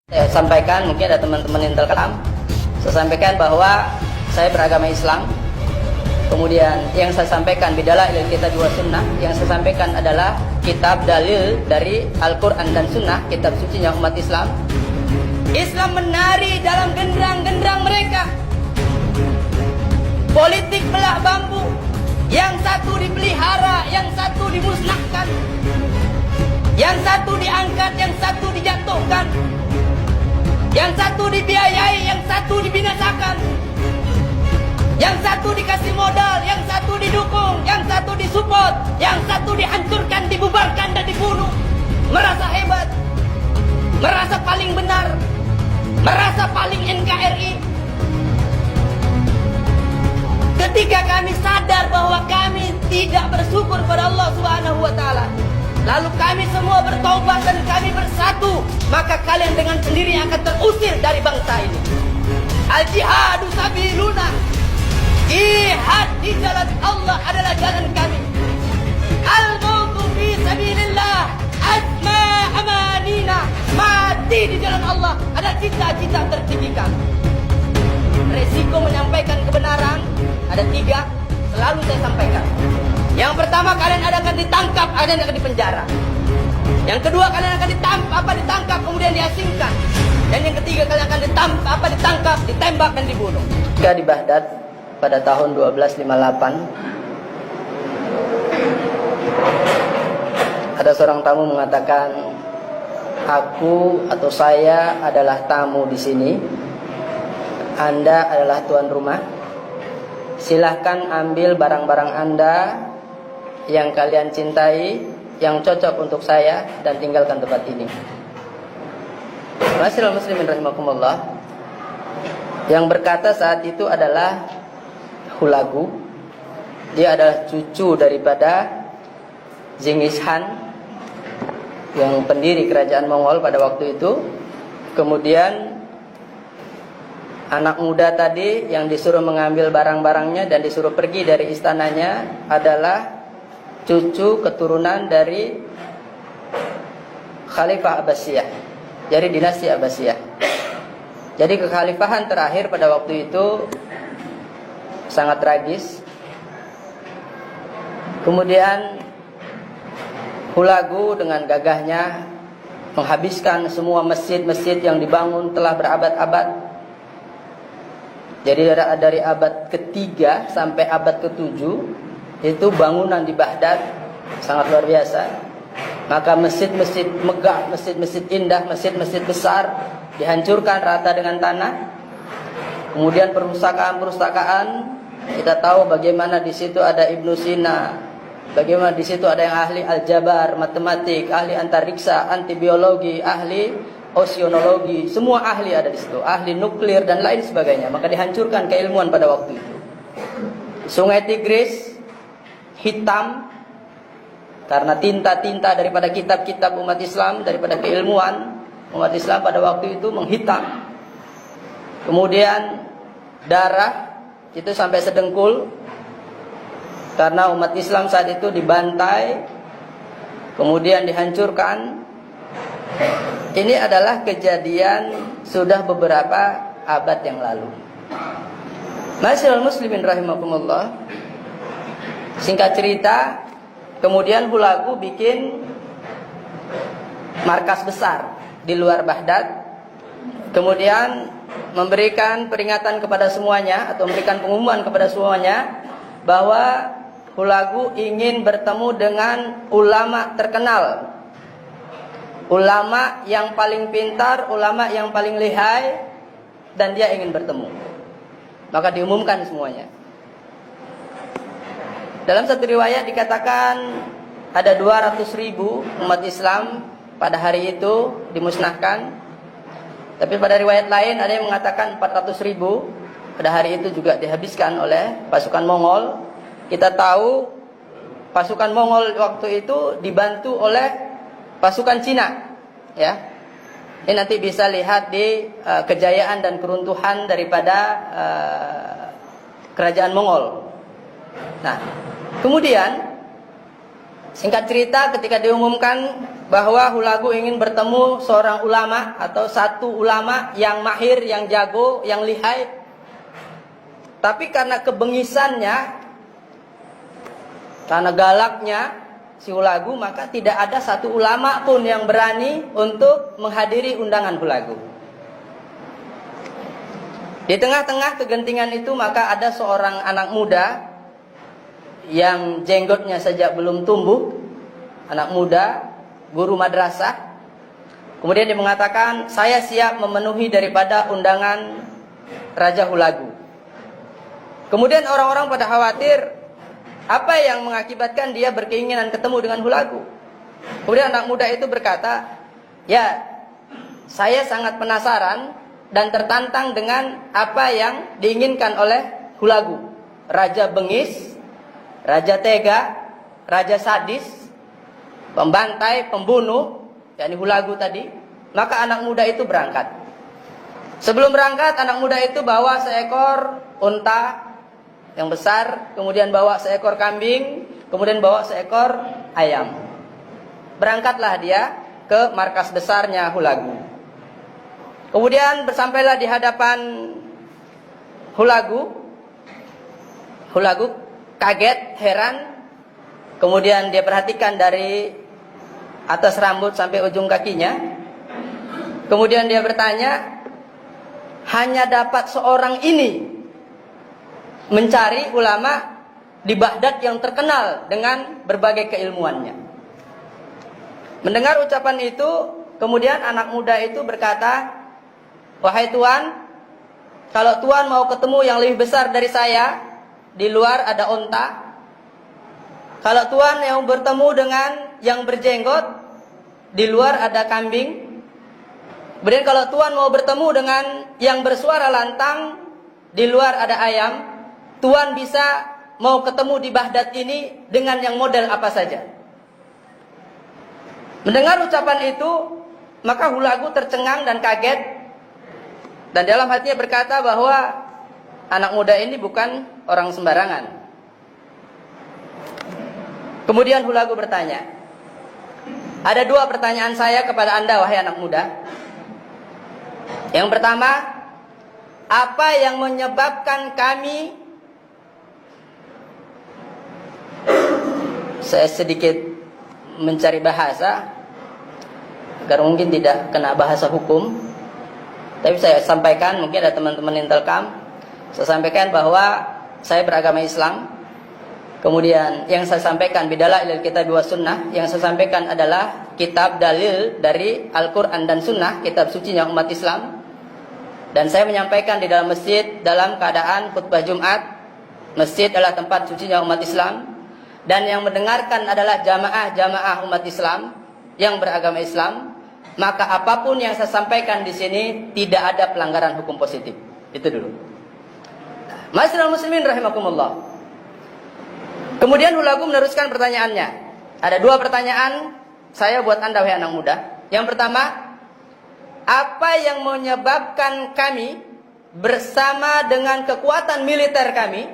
Saya sampaikan, mungkin ada teman-teman Intel Kalam, saya sampaikan bahwa saya beragama Islam. Kemudian yang saya sampaikan bidalah ilal kitab wa sunnah, yang saya sampaikan adalah kitab dalil dari Al-Quran dan Sunnah, kitab sucinya umat Islam. Islam menari dalam genderang-genderang mereka. Politik belah bambu, yang satu dipelihara, yang satu dimusnahkan, yang satu diangkat, yang satu dijatuhkan, yang satu dibiayai, yang satu dibinasakan, yang satu dikasih modal, yang satu didukung, yang satu disupport, yang satu dihancurkan, dibubarkan dan dibunuh. Merasa hebat, merasa paling benar, merasa paling NKRI. Ketika kami sadar bahwa kami tidak bersyukur pada Allah Subhanahu wa taala, lalu kami semua bertaubat dan kami bersatu, maka kalian dengan sendiri akan terusir dari bangsa ini. Al-jihadu sabiluna. Jihad di jalan Allah adalah jalan kami. Al-mautu fi sabilillah asma amanina. Mati di jalan Allah adalah cita-cita tertinggi kami. Resiko menyampaikan kebenaran ada 3, selalu saya sampaikan. Yang pertama, kalian akan ditangkap, kalian akan dipenjara. Yang kedua, kalian akan ditangkap kemudian diasingkan. Dan yang ketiga, kalian akan ditangkap, ditembak dan dibunuh. Ketika di Baghdad pada tahun 1258, ada seorang tamu mengatakan, aku atau saya adalah tamu di sini, Anda adalah tuan rumah. Silahkan ambil barang-barang Anda yang kalian cintai, yang cocok untuk saya, dan tinggalkan tempat ini. Masyaallah muslimin rahimakumullah. Yang berkata saat itu adalah Hulagu. Dia adalah cucu daripada Genghis Khan, yang pendiri kerajaan Mongol pada waktu itu. Kemudian anak muda tadi yang disuruh mengambil barang-barangnya dan disuruh pergi dari istananya adalah cucu keturunan dari Khalifah Abbasiyah, dari dinasti Abbasiyah. Jadi kekhalifahan terakhir pada waktu itu sangat tragis. Kemudian Hulagu dengan gagahnya menghabiskan semua masjid-masjid yang dibangun telah berabad-abad. Jadi dari abad ke-3 sampai abad ke-7 itu bangunan di Baghdad sangat luar biasa. Maka masjid-masjid megah, masjid-masjid indah, masjid-masjid besar dihancurkan rata dengan tanah. Kemudian perpustakaan-perpustakaan, kita tahu bagaimana di situ ada Ibnu Sina, bagaimana di situ ada yang ahli aljabar, matematik, ahli antariksa, antibiologi, ahli oceanologi, semua ahli ada di situ, ahli nuklir dan lain sebagainya. Maka dihancurkan keilmuan pada waktu itu. Sungai Tigris hitam karena tinta-tinta daripada kitab-kitab umat Islam, daripada keilmuan umat Islam pada waktu itu menghitam. Kemudian darah itu sampai sedengkul karena umat Islam saat itu dibantai, kemudian dihancurkan. Ini adalah kejadian sudah beberapa abad yang lalu. Masyaallah muslimin rahimakumullah. Singkat cerita, kemudian Hulagu bikin markas besar di luar Baghdad. Kemudian memberikan peringatan kepada semuanya, atau memberikan pengumuman kepada semuanya, bahwa Hulagu ingin bertemu dengan ulama terkenal, ulama yang paling pintar, ulama yang paling lihai, dan dia ingin bertemu. Maka diumumkan semuanya. Dalam satu riwayat dikatakan ada 200.000 umat Islam pada hari itu dimusnahkan. Tapi pada riwayat lain ada yang mengatakan 400.000 pada hari itu juga dihabiskan oleh pasukan Mongol. Kita tahu pasukan Mongol waktu itu dibantu oleh pasukan Cina, ya. Ini nanti bisa lihat di kejayaan dan keruntuhan daripada kerajaan Mongol. Nah, kemudian Singkat cerita, ketika diumumkan bahwa Hulagu ingin bertemu seorang ulama atau satu ulama yang mahir, yang jago, yang lihai, tapi karena kebengisannya, karena galaknya si Hulagu, maka tidak ada satu ulama pun yang berani untuk menghadiri undangan Hulagu. Di tengah-tengah kegentingan itu, maka ada seorang anak muda yang jenggotnya saja belum tumbuh, anak muda, guru madrasah. Kemudian dia mengatakan, saya siap memenuhi daripada undangan Raja Hulagu. Kemudian orang-orang pada khawatir, apa yang mengakibatkan dia berkeinginan ketemu dengan Hulagu. Kemudian anak muda itu berkata, ya, saya sangat penasaran dan tertantang dengan apa yang diinginkan oleh Hulagu. Raja bengis, raja tega, raja sadis, pembantai, pembunuh, yakni Hulagu tadi. Maka anak muda itu berangkat. Sebelum berangkat, anak muda itu bawa seekor unta yang besar, kemudian bawa seekor kambing, kemudian bawa seekor ayam. Berangkatlah dia ke markas besarnya Hulagu. Kemudian bersampailah di hadapan Hulagu. Hulagu kaget, heran. Kemudian dia perhatikan dari atas rambut sampai ujung kakinya. Kemudian dia bertanya, hanya dapat seorang ini mencari ulama di Baghdad yang terkenal dengan berbagai keilmuannya. Mendengar ucapan itu, kemudian anak muda itu berkata, wahai Tuan, kalau Tuan mau ketemu yang lebih besar dari saya, di luar ada onta. Kalau Tuan yang bertemu dengan yang berjenggot, di luar ada kambing. Kemudian kalau Tuan mau bertemu dengan yang bersuara lantang, di luar ada ayam. Tuan bisa mau ketemu di Baghdad ini dengan yang model apa saja. Mendengar ucapan itu, maka Hulagu tercengang dan kaget. Dan dalam hatinya berkata bahwa anak muda ini bukan orang sembarangan. Kemudian Hulagu bertanya, ada dua pertanyaan saya kepada Anda, wahai anak muda. Yang pertama, apa yang menyebabkan kami, saya sedikit mencari bahasa agar mungkin tidak kena bahasa hukum, tapi saya sampaikan, mungkin ada teman-teman Intelkam, saya sampaikan bahwa saya beragama Islam. Kemudian yang saya sampaikan bidalah ilal kitab wa sunnah, yang saya sampaikan adalah kitab dalil dari Al-Quran dan Sunnah, kitab sucinya umat Islam. Dan saya menyampaikan di dalam masjid dalam keadaan khutbah Jumat. Masjid adalah tempat sucinya umat Islam, dan yang mendengarkan adalah jamaah-jamaah umat Islam yang beragama Islam. Maka apapun yang saya sampaikan di sini tidak ada pelanggaran hukum positif. Itu dulu. Ma'asyiral muslimin rahimakumullah. Kemudian Hulagu meneruskan pertanyaannya. Ada dua pertanyaan saya buat Anda, wahai anak muda. Yang pertama, apa yang menyebabkan kami bersama dengan kekuatan militer kami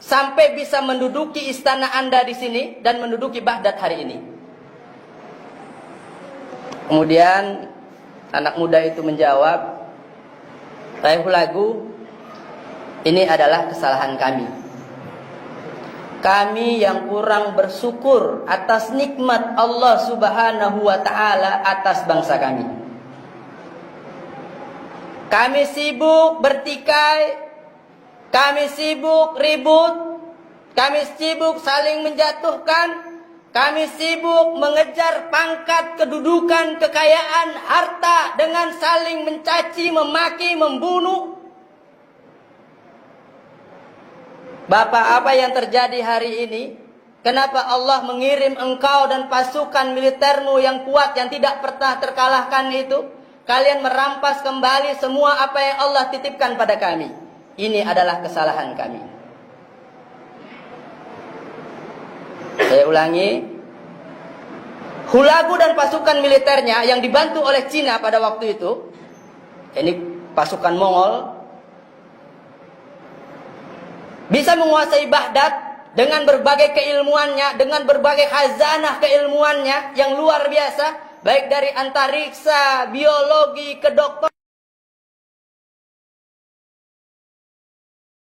sampai bisa menduduki istana Anda di sini dan menduduki Baghdad hari ini? Kemudian anak muda itu menjawab, wahai Hulagu, ini adalah kesalahan kami. Kami yang kurang bersyukur atas nikmat Allah Subhanahu wa ta'ala atas bangsa kami. Kami sibuk bertikai, kami sibuk ribut, kami sibuk saling menjatuhkan, kami sibuk mengejar pangkat, kedudukan, kekayaan, harta dengan saling mencaci, memaki, membunuh. Bapak, apa yang terjadi hari ini? Kenapa Allah mengirim engkau dan pasukan militermu yang kuat, yang tidak pernah terkalahkan itu? Kalian merampas kembali semua apa yang Allah titipkan pada kami. Ini adalah kesalahan kami. Saya ulangi. Hulagu dan pasukan militernya yang dibantu oleh Cina pada waktu itu, ini pasukan Mongol, bisa menguasai Baghdad dengan berbagai keilmuannya, dengan berbagai khazanah keilmuannya yang luar biasa, baik dari antariksa, biologi, kedokteran,